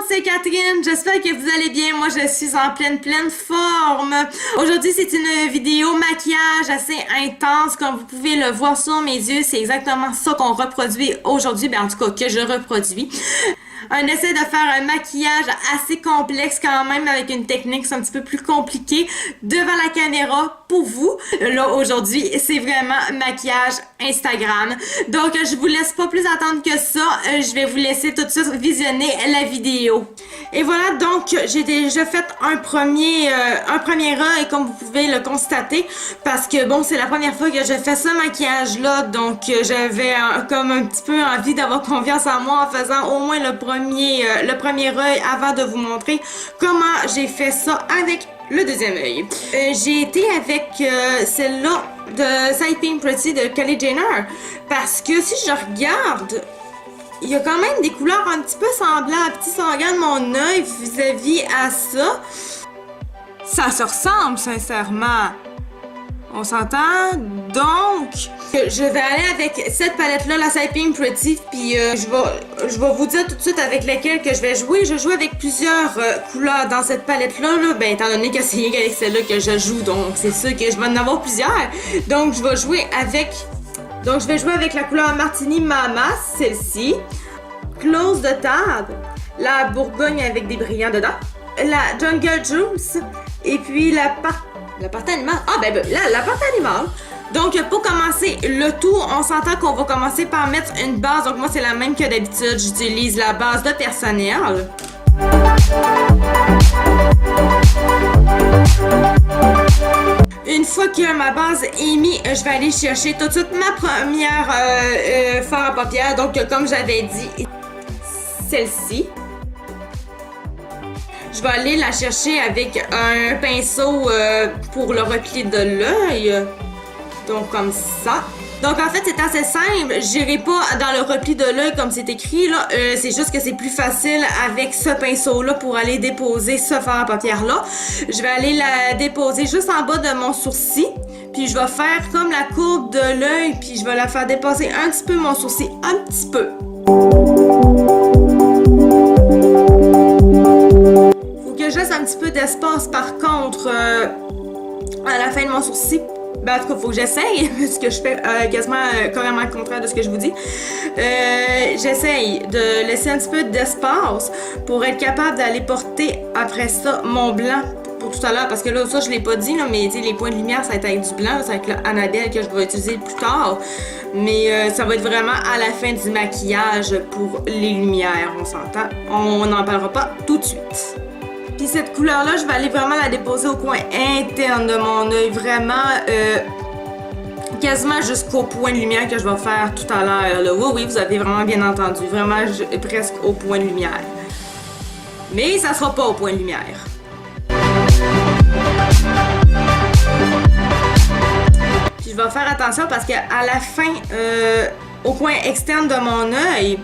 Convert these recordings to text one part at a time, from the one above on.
monde, c'est Catherine, j'espère que vous allez bien, moi je suis en pleine forme. Aujourd'hui c'est une vidéo maquillage assez intense, comme vous pouvez le voir sur mes yeux, c'est exactement ça qu'on reproduit aujourd'hui, en tout cas que je reproduis. Un essai de faire un maquillage assez complexe quand même, avec une technique un petit peu plus compliquée devant la caméra pour vous. Là aujourd'hui c'est vraiment maquillage Instagram, donc je vous laisse pas plus attendre que ça, je vais vous laisser tout de suite visionner la vidéo. Et voilà, donc j'ai déjà fait un premier œil comme vous pouvez le constater, parce que bon, c'est la première fois que je fais ce maquillage là, donc j'avais comme un petit peu envie d'avoir confiance en moi en faisant au moins le premier œil avant de vous montrer comment j'ai fait ça avec le deuxième œil. J'ai été avec celle-là de Sleeping Pretty de Kylie Jenner, parce que si je regarde, il y a quand même des couleurs un petit peu semblables. Si on regarde mon œil vis-à-vis à ça, ça se ressemble sincèrement. On s'entend? Donc, je vais aller avec cette palette-là, la Sleeping Pretty, puis je vais vous dire tout de suite avec laquelle que je vais jouer. Je joue avec plusieurs couleurs dans cette palette-là, étant donné que c'est avec celle-là que je joue, donc c'est sûr que je vais en avoir plusieurs. Donc, je vais jouer avec... Donc, je vais jouer avec la couleur Martini Mama, celle-ci. Close de table, la Bourgogne avec des brillants dedans. La Jungle Juice, et puis la partie animale. Ah, la partie animale. Donc, pour commencer le tout, on s'entend qu'on va commencer par mettre une base. Donc, moi, c'est la même que d'habitude. J'utilise la base de personnel. Une fois que ma base est mise, je vais aller chercher tout de suite ma première fard à paupières. Donc, comme j'avais dit, celle-ci. Je vais aller la chercher avec un pinceau pour le repli de l'œil. Donc, comme ça. Donc, en fait, c'est assez simple. Je n'irai pas dans le repli de l'œil comme c'est écrit, là. C'est juste que c'est plus facile avec ce pinceau-là pour aller déposer ce fard à paupières-là. Je vais aller la déposer juste en bas de mon sourcil. Puis, je vais faire comme la courbe de l'œil. Puis, je vais la faire dépasser un petit peu mon sourcil. Un petit peu. Faut que je laisse un petit peu d'espace, par contre, à la fin de mon sourcil. En tout cas, faut que j'essaye, parce que je fais quasiment carrément le contraire de ce que je vous dis. J'essaye de laisser un petit peu d'espace pour être capable d'aller porter après ça mon blanc pour tout à l'heure, parce que là, ça, je l'ai pas dit, là, mais les points de lumière, ça va être avec du blanc, ça va être l'Annabelle que je vais utiliser plus tard. Mais ça va être vraiment à la fin du maquillage pour les lumières, on s'entend. On n'en parlera pas tout de suite. Puis cette couleur-là, je vais aller vraiment la déposer au coin interne de mon œil, vraiment quasiment jusqu'au point de lumière que je vais faire tout à l'heure. Oui, vous avez vraiment bien entendu, vraiment presque au point de lumière. Mais ça sera pas au point de lumière. Puis je vais faire attention parce qu'à la fin, au coin externe de mon œil,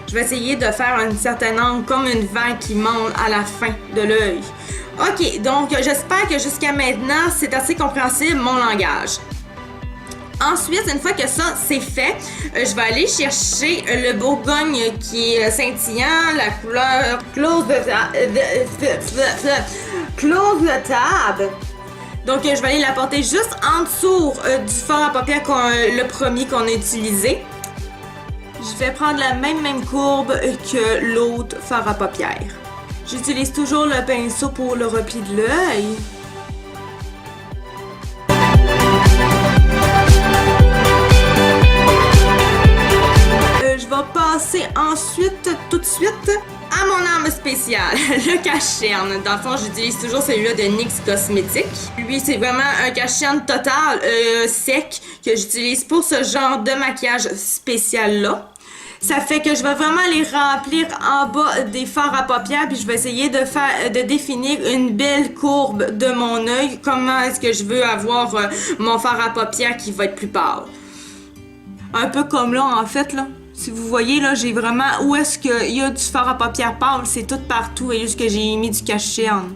je vais essayer de faire un certain angle, comme une vague qui monte à la fin de l'œil. Ok, donc j'espère que jusqu'à maintenant, c'est assez compréhensible mon langage. Ensuite, une fois que ça c'est fait, je vais aller chercher le Bourgogne qui est scintillant, la couleur Close the Tab. Donc, je vais aller la porter juste en dessous du fard à paupières, le premier qu'on a utilisé. Je vais prendre la même courbe que l'autre fard à paupières. J'utilise toujours le pinceau pour le repli de l'œil. Je vais passer ensuite, tout de suite, à mon arme spéciale, le cache-cerne. Dans le fond, j'utilise toujours celui-là de NYX Cosmetics. Lui, c'est vraiment un cache-cerne total sec que j'utilise pour ce genre de maquillage spécial-là. Ça fait que je vais vraiment les remplir en bas des fards à paupières, puis je vais essayer de définir une belle courbe de mon œil. Comment est-ce que je veux avoir mon fard à paupières qui va être plus pâle. Un peu comme là, en fait, là. Si vous voyez, là, j'ai vraiment... Où est-ce qu'il y a du fard à paupières pâle? C'est tout partout, et juste que j'ai mis du cache-cerne.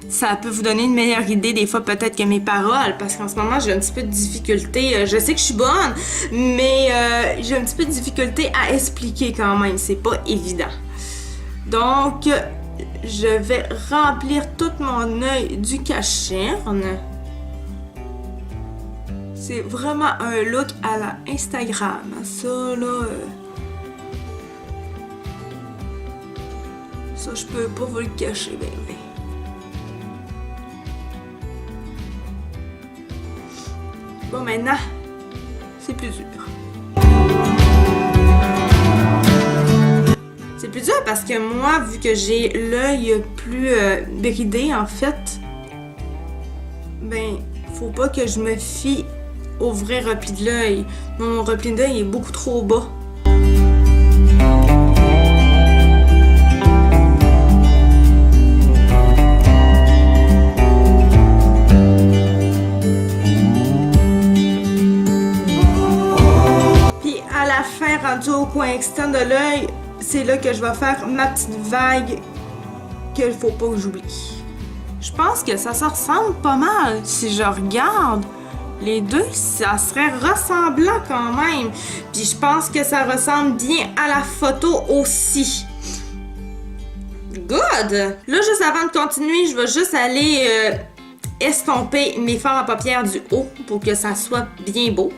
Ça peut vous donner une meilleure idée des fois peut-être que mes paroles, parce qu'en ce moment j'ai un petit peu de difficulté. Je sais que je suis bonne, mais j'ai un petit peu de difficulté à expliquer quand même. C'est pas évident. Donc, je vais remplir tout mon œil du cache-cerne. C'est vraiment un look à la Instagram. Ça, là... Ça, je peux pas vous le cacher, bébé. Bon, maintenant, c'est plus dur. C'est plus dur parce que moi, vu que j'ai l'œil plus bridé, en fait, ben, faut pas que je me fie au vrai repli de l'œil. Mon repli de l'œil est beaucoup trop bas. Puis à la fin, rendu au coin externe de l'œil, c'est là que je vais faire ma petite vague qu'il faut pas que j'oublie. Je pense que ça se ressemble pas mal. Si je regarde les deux, ça serait ressemblant quand même. Puis je pense que ça ressemble bien à la photo aussi. Good! Là, juste avant de continuer, je vais juste aller estomper mes fards à paupières du haut pour que ça soit bien beau.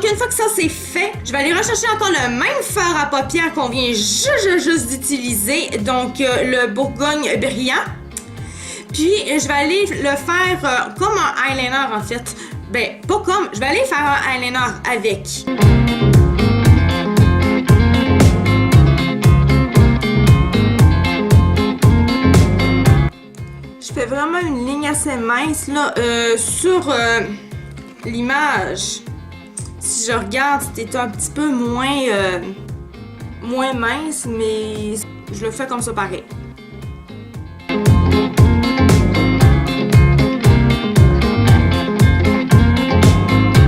Une fois que ça c'est fait, je vais aller rechercher encore le même fard à paupières qu'on vient juste d'utiliser, donc le Bourgogne brillant. Puis je vais aller le faire comme un eyeliner en fait. Ben, pas comme, je vais aller faire un eyeliner avec. Je fais vraiment une ligne assez mince là sur l'image. Si je regarde, c'était un petit peu moins mince, mais je le fais comme ça pareil.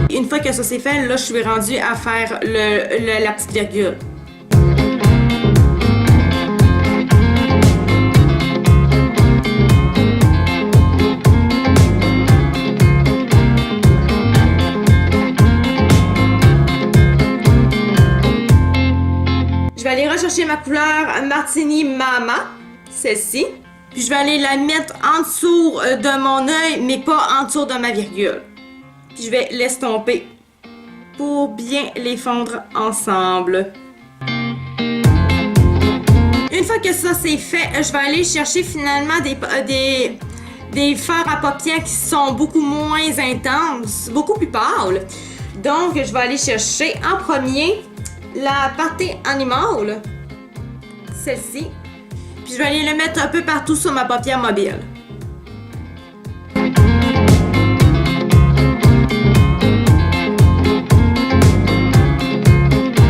Une fois que ça c'est fait, là je suis rendue à faire la petite virgule. Je vais aller rechercher ma couleur Martini Mama, celle-ci. Puis je vais aller la mettre en dessous de mon œil, mais pas en dessous de ma virgule. Puis je vais l'estomper pour bien les fondre ensemble. Une fois que ça c'est fait, je vais aller chercher finalement des fards à paupières qui sont beaucoup moins intenses, beaucoup plus pâles. Donc je vais aller chercher en premier la partie animale, celle-ci, puis je vais aller le mettre un peu partout sur ma paupière mobile.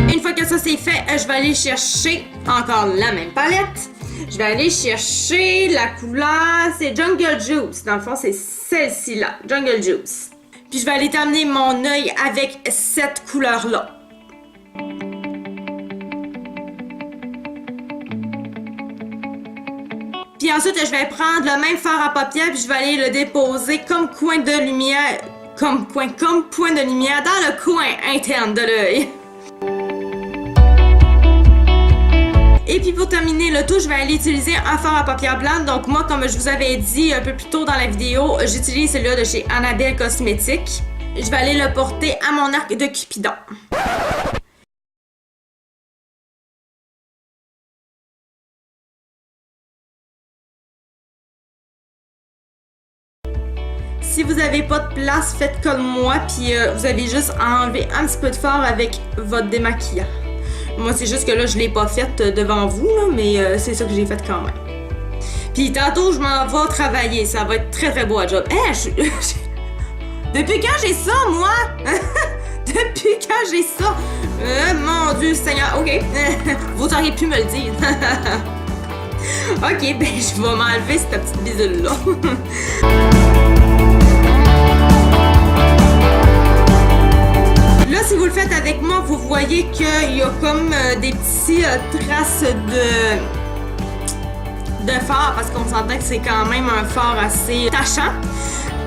Une fois que ça c'est fait, je vais aller chercher encore la même palette. Je vais aller chercher la couleur, c'est Jungle Juice. Dans le fond, c'est celle-ci là, Jungle Juice. Puis je vais aller terminer mon œil avec cette couleur-là. Puis ensuite, je vais prendre le même fard à paupières puis je vais aller le déposer comme coin de lumière, comme point de lumière dans le coin interne de l'œil. Et puis pour terminer le tout, je vais aller utiliser un fard à paupières blanc. Donc moi, comme je vous avais dit un peu plus tôt dans la vidéo, j'utilise celui-là de chez Annabelle Cosmetics. Je vais aller le porter à mon arc de Cupidon. Si vous n'avez pas de place, faites comme moi, puis vous avez juste à enlever un petit peu de fard avec votre démaquillant. Moi, c'est juste que là, je l'ai pas faite devant vous, là, mais c'est ça que j'ai fait quand même. Puis tantôt, je m'en vais travailler. Ça va être très très beau à job. Depuis quand j'ai ça, moi? Depuis quand j'ai ça? Mon Dieu Seigneur. OK. Vous auriez pu me le dire. OK, ben je vais m'enlever cette petite bisule-là. Là, si vous le faites avec moi, vous voyez qu'il y a comme des petits traces de fard parce qu'on s'entend que c'est quand même un fard assez tachant.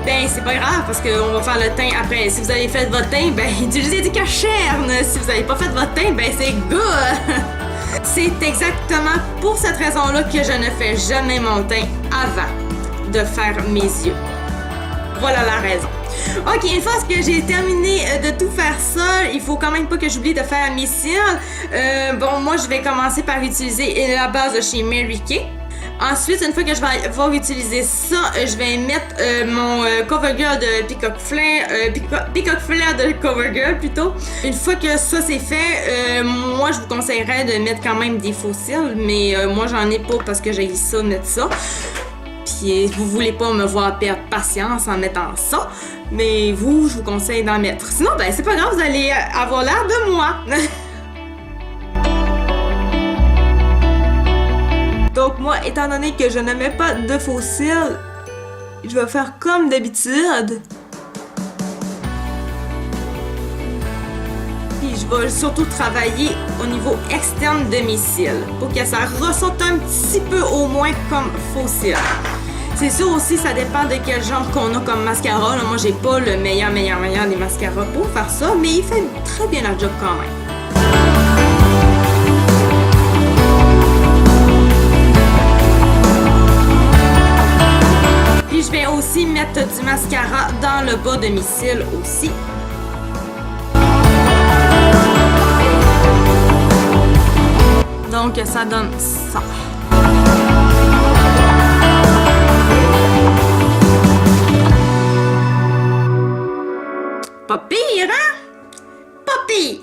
Ben c'est pas grave parce qu'on va faire le teint après. Si vous avez fait votre teint, ben utilisez du cacherne. Si vous avez pas fait votre teint, ben c'est good. C'est exactement pour cette raison-là que je ne fais jamais mon teint avant de faire mes yeux. Voilà la raison. Ok, une fois que j'ai terminé de tout faire ça, il faut quand même pas que j'oublie de faire mes cils. Bon, moi je vais commencer par utiliser la base de chez Mary Kay. Ensuite, une fois que je vais avoir utilisé ça, je vais mettre mon CoverGirl de Peacock Flare, Peacock Flare de CoverGirl plutôt. Une fois que ça c'est fait, moi je vous conseillerais de mettre quand même des faux cils, mais moi j'en ai pas parce que j'ai ça mettre ça. Puis vous voulez pas me voir perdre patience en mettant ça, mais vous, je vous conseille d'en mettre. Sinon, ben c'est pas grave, vous allez avoir l'air de moi. Donc moi, étant donné que je ne mets pas de faux cils, je vais faire comme d'habitude. Puis je vais surtout travailler au niveau externe de mes cils pour que ça ressorte un petit peu au moins comme faux cils. C'est sûr aussi, ça dépend de quel genre qu'on a comme mascara. Là, moi, j'ai pas le meilleur des mascaras pour faire ça, mais il fait très bien la job quand même. Puis je vais aussi mettre du mascara dans le bas de mes cils aussi. Donc ça donne ça. Pas pire, hein? Pas pire!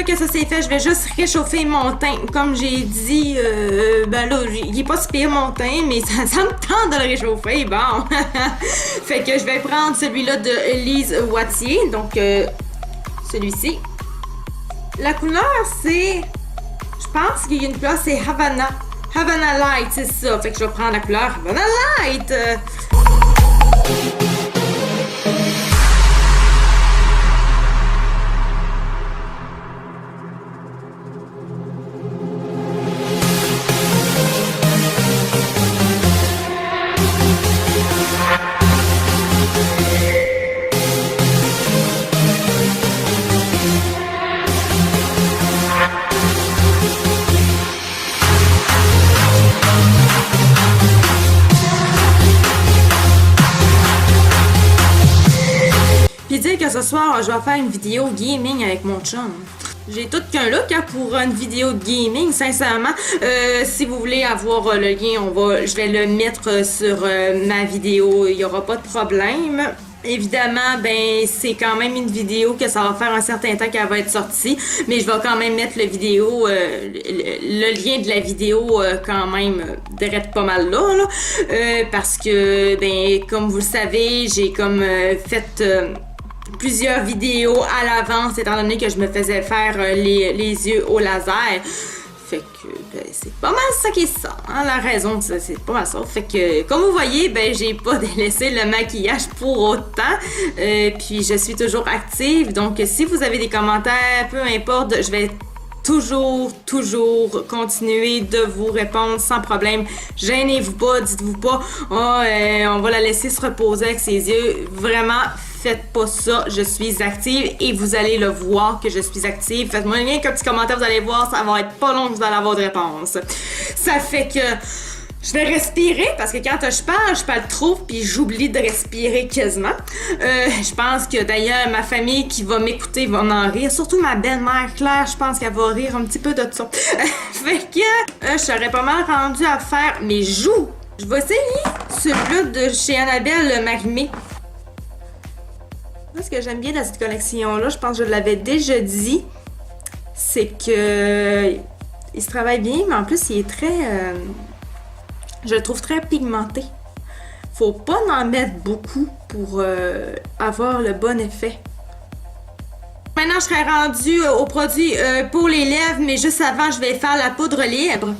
Que ça c'est fait, je vais juste réchauffer mon teint. Comme j'ai dit, ben là, il est pas si pire mon teint, mais ça me tente de le réchauffer, bon. Fait que je vais prendre celui-là de Lise Wattier, donc celui-ci. La couleur, c'est... Je pense qu'il y a une couleur, c'est Havana. Havana Light, c'est ça. Fait que je vais prendre la couleur Havana Light. Puis dire que ce soir, je vais faire une vidéo gaming avec mon chum. J'ai tout qu'un look hein, pour une vidéo de gaming, sincèrement. Si vous voulez avoir le lien, je vais le mettre sur ma vidéo. Il n'y aura pas de problème. Évidemment, ben c'est quand même une vidéo que ça va faire un certain temps qu'elle va être sortie, mais je vais quand même mettre le lien de la vidéo quand même direct pas mal là, parce que ben comme vous le savez, j'ai comme fait plusieurs vidéos à l'avance étant donné que je me faisais faire les yeux au laser. Fait que ben, c'est pas mal ça qui est ça, hein, la raison de ça, c'est pas mal ça. Fait que comme vous voyez, ben j'ai pas délaissé le maquillage pour autant. Puis je suis toujours active, donc si vous avez des commentaires, peu importe, je vais toujours continuer de vous répondre sans problème. Gênez-vous pas, dites-vous pas on va la laisser se reposer avec ses yeux. Vraiment, faites pas ça, je suis active et vous allez le voir que je suis active. Faites-moi rien qu'un petit commentaire, vous allez voir, ça va être pas long que vous allez avoir de réponse. Ça fait que je vais respirer parce que quand je parle trop puis j'oublie de respirer quasiment. Je pense que d'ailleurs ma famille qui va m'écouter va en rire, surtout ma belle-mère Claire, je pense qu'elle va rire un petit peu de ça. Fait que je serais pas mal rendue à faire mes joues. Je vais essayer celui-là de chez Annabelle le Marimé. Ce que j'aime bien dans cette collection-là, je pense que je l'avais déjà dit, c'est que il se travaille bien, mais en plus il est très, je le trouve très pigmenté. Faut pas en mettre beaucoup pour avoir le bon effet. Maintenant, je serai rendue au produit pour les lèvres, mais juste avant, je vais faire la poudre lèvres.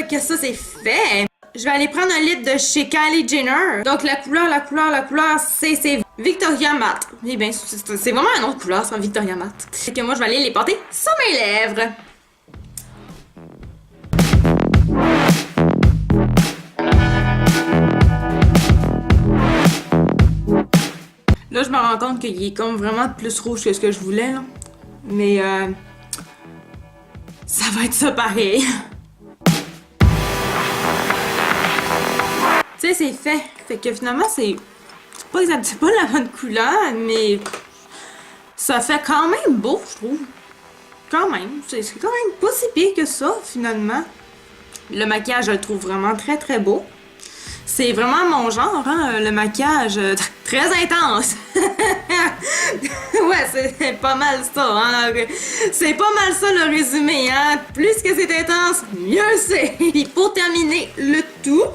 Que ça c'est fait. Je vais aller prendre un litre de chez Kylie Jenner. Donc la couleur, c'est Victoria Matte. Eh bien, c'est vraiment une autre couleur, c'est Victoria Matte. Et que moi, je vais aller les porter sur mes lèvres. Là, je me rends compte qu'il est comme vraiment plus rouge que ce que je voulais, là. Mais ça va être ça pareil. Tu sais, c'est fait. Fait que finalement, c'est pas la bonne couleur, mais ça fait quand même beau, je trouve. Quand même. C'est quand même pas si pire que ça, finalement. Le maquillage, je le trouve vraiment très beau. C'est vraiment mon genre, hein, le maquillage très intense. Ouais, c'est pas mal ça, hein. C'est pas mal ça le résumé, hein. Plus que c'est intense, mieux c'est. Et pour terminer le tout,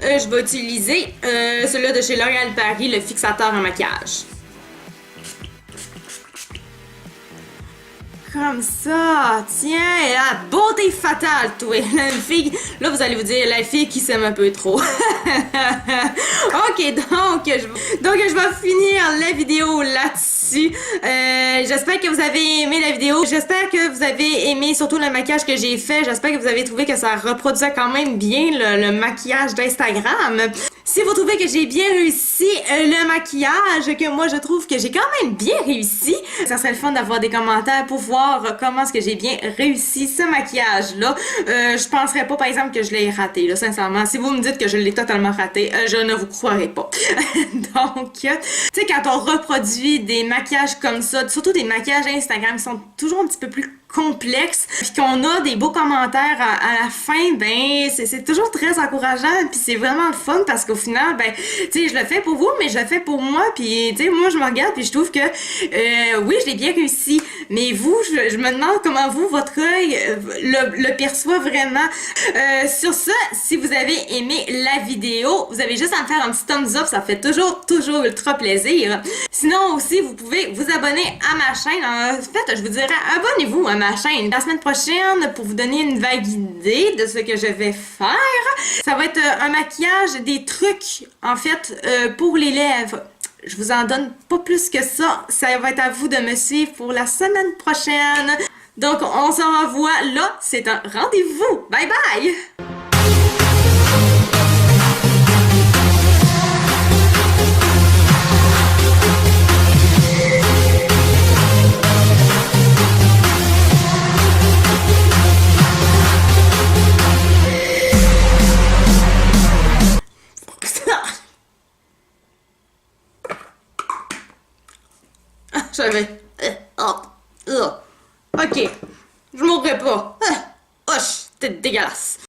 je vais utiliser celui-là de chez L'Oréal Paris, le fixateur en maquillage. Comme ça, tiens, la beauté fatale, toi. La fille, là vous allez vous dire, la fille qui s'aime un peu trop. Ok, donc je vais finir la vidéo là-dessus. J'espère que vous avez aimé la vidéo. J'espère que vous avez aimé surtout le maquillage que j'ai fait. J'espère que vous avez trouvé que ça reproduisait quand même bien le maquillage d'Instagram. Si vous trouvez que j'ai bien réussi le maquillage, que moi je trouve que j'ai quand même bien réussi, ça serait le fun d'avoir des commentaires pour voir comment est-ce que j'ai bien réussi ce maquillage-là. Je penserais pas par exemple que je l'ai raté, là, sincèrement. Si vous me dites que je l'ai totalement raté, je ne vous croirai pas. Donc, tu sais, quand on reproduit des maquillages comme ça, surtout des maquillages Instagram qui sont toujours un petit peu plus complexe, puis qu'on a des beaux commentaires à la fin, ben c'est toujours très encourageant, puis c'est vraiment le fun parce qu'au final, ben tu sais, je le fais pour vous, mais je le fais pour moi, puis tu sais, moi je me regarde puis je trouve que oui, je l'ai bien réussi, mais vous, je me demande comment vous, votre œil le perçoit vraiment. Sur ça, si vous avez aimé la vidéo, vous avez juste à me faire un petit thumbs up, ça fait toujours ultra plaisir. Sinon aussi, vous pouvez vous abonner à ma chaîne. En fait, je vous dirais, abonnez-vous à ma chaîne la semaine prochaine pour vous donner une vague idée de ce que je vais faire. Ça va être un maquillage, des trucs, en fait, pour les lèvres. Je vous en donne pas plus que ça. Ça va être à vous de me suivre pour la semaine prochaine. Donc, on se revoit là. C'est un rendez-vous. Bye bye! Je vais... Ok. Je mourrai pas. Hoche, t'es dégueulasse.